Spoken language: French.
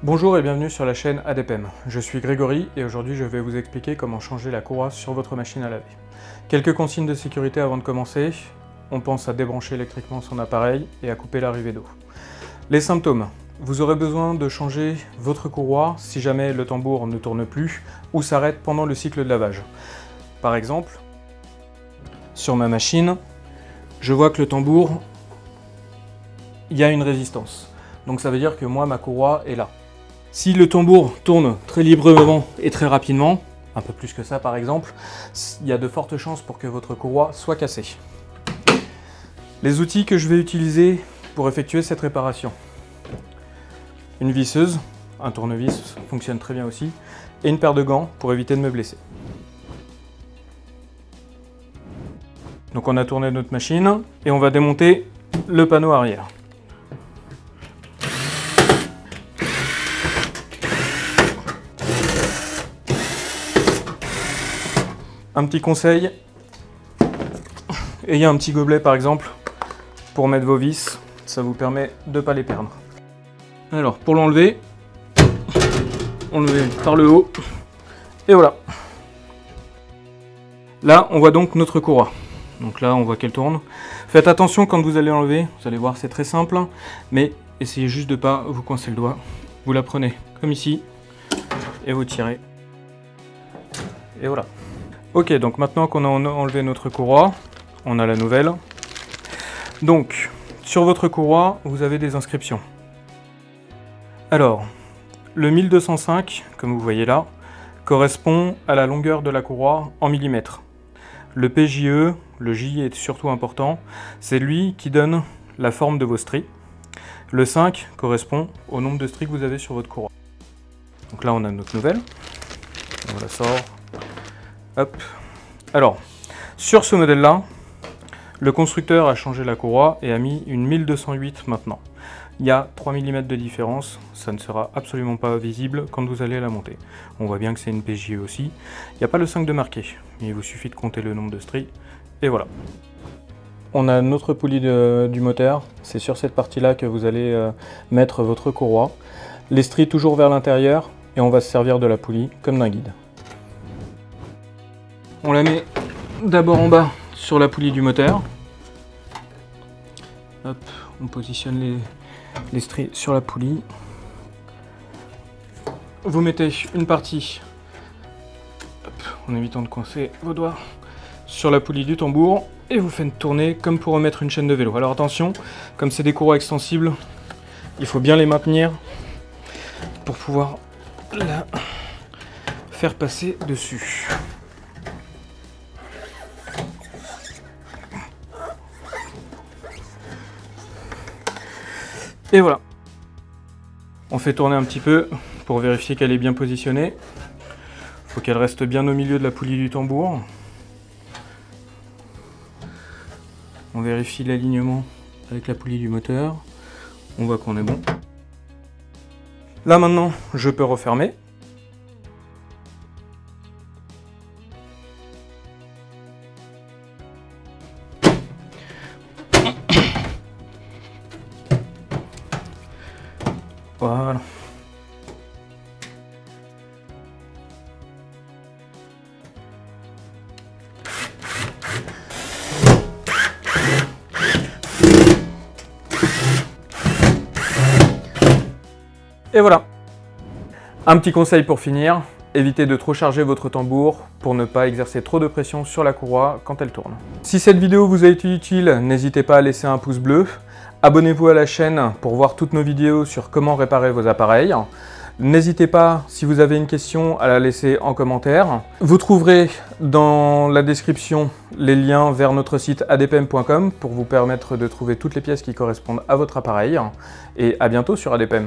Bonjour et bienvenue sur la chaîne ADPM. Je suis Grégory et aujourd'hui je vais vous expliquer comment changer la courroie sur votre machine à laver. Quelques consignes de sécurité avant de commencer. On pense à débrancher électriquement son appareil et à couper l'arrivée d'eau. Les symptômes. Vous aurez besoin de changer votre courroie si jamais le tambour ne tourne plus ou s'arrête pendant le cycle de lavage. Par exemple, sur ma machine, je vois que le tambour, il y a une résistance. Donc ça veut dire que moi, ma courroie est là. Si le tambour tourne très librement et très rapidement, un peu plus que ça par exemple, il y a de fortes chances pour que votre courroie soit cassée. Les outils que je vais utiliser pour effectuer cette réparation. Une visseuse, un tournevis fonctionne très bien aussi, et une paire de gants pour éviter de me blesser. Donc on a tourné notre machine et on va démonter le panneau arrière. Un petit conseil, ayez un petit gobelet par exemple pour mettre vos vis, ça vous permet de ne pas les perdre. Alors pour l'enlever, enlever par le haut, et voilà. Là on voit donc notre courroie, donc là on voit qu'elle tourne. Faites attention quand vous allez enlever, vous allez voir c'est très simple, mais essayez juste de ne pas vous coincer le doigt. Vous la prenez comme ici, et vous tirez, et voilà. Ok, donc maintenant qu'on a enlevé notre courroie, on a la nouvelle. Donc, sur votre courroie, vous avez des inscriptions. Alors, le 1205, comme vous voyez là, correspond à la longueur de la courroie en millimètres. Le PJE, le J est surtout important, c'est lui qui donne la forme de vos stries. Le 5 correspond au nombre de stries que vous avez sur votre courroie. Donc là, on a notre nouvelle. On la sort. Hop. Alors, sur ce modèle-là, le constructeur a changé la courroie et a mis une 1208 maintenant. Il y a 3 mm de différence, ça ne sera absolument pas visible quand vous allez la monter. On voit bien que c'est une PJE aussi. Il n'y a pas le 5 de marqué, il vous suffit de compter le nombre de stries, et voilà. On a notre poulie du moteur, c'est sur cette partie-là que vous allez mettre votre courroie. Les stries toujours vers l'intérieur, et on va se servir de la poulie comme d'un guide. On la met d'abord en bas sur la poulie du moteur. Hop, on positionne les stries sur la poulie. Vous mettez une partie, hop, en évitant de coincer vos doigts, sur la poulie du tambour et vous faites tourner comme pour remettre une chaîne de vélo. Alors attention, comme c'est des courroies extensibles, il faut bien les maintenir pour pouvoir la faire passer dessus. Et voilà. On fait tourner un petit peu pour vérifier qu'elle est bien positionnée. Il faut qu'elle reste bien au milieu de la poulie du tambour. On vérifie l'alignement avec la poulie du moteur. On voit qu'on est bon. Là maintenant, je peux refermer. Voilà. Et voilà. Un petit conseil pour finir, évitez de trop charger votre tambour pour ne pas exercer trop de pression sur la courroie quand elle tourne. Si cette vidéo vous a été utile, n'hésitez pas à laisser un pouce bleu. Abonnez-vous à la chaîne pour voir toutes nos vidéos sur comment réparer vos appareils. N'hésitez pas, si vous avez une question, à la laisser en commentaire. Vous trouverez dans la description les liens vers notre site adpm.com pour vous permettre de trouver toutes les pièces qui correspondent à votre appareil. Et à bientôt sur ADPM.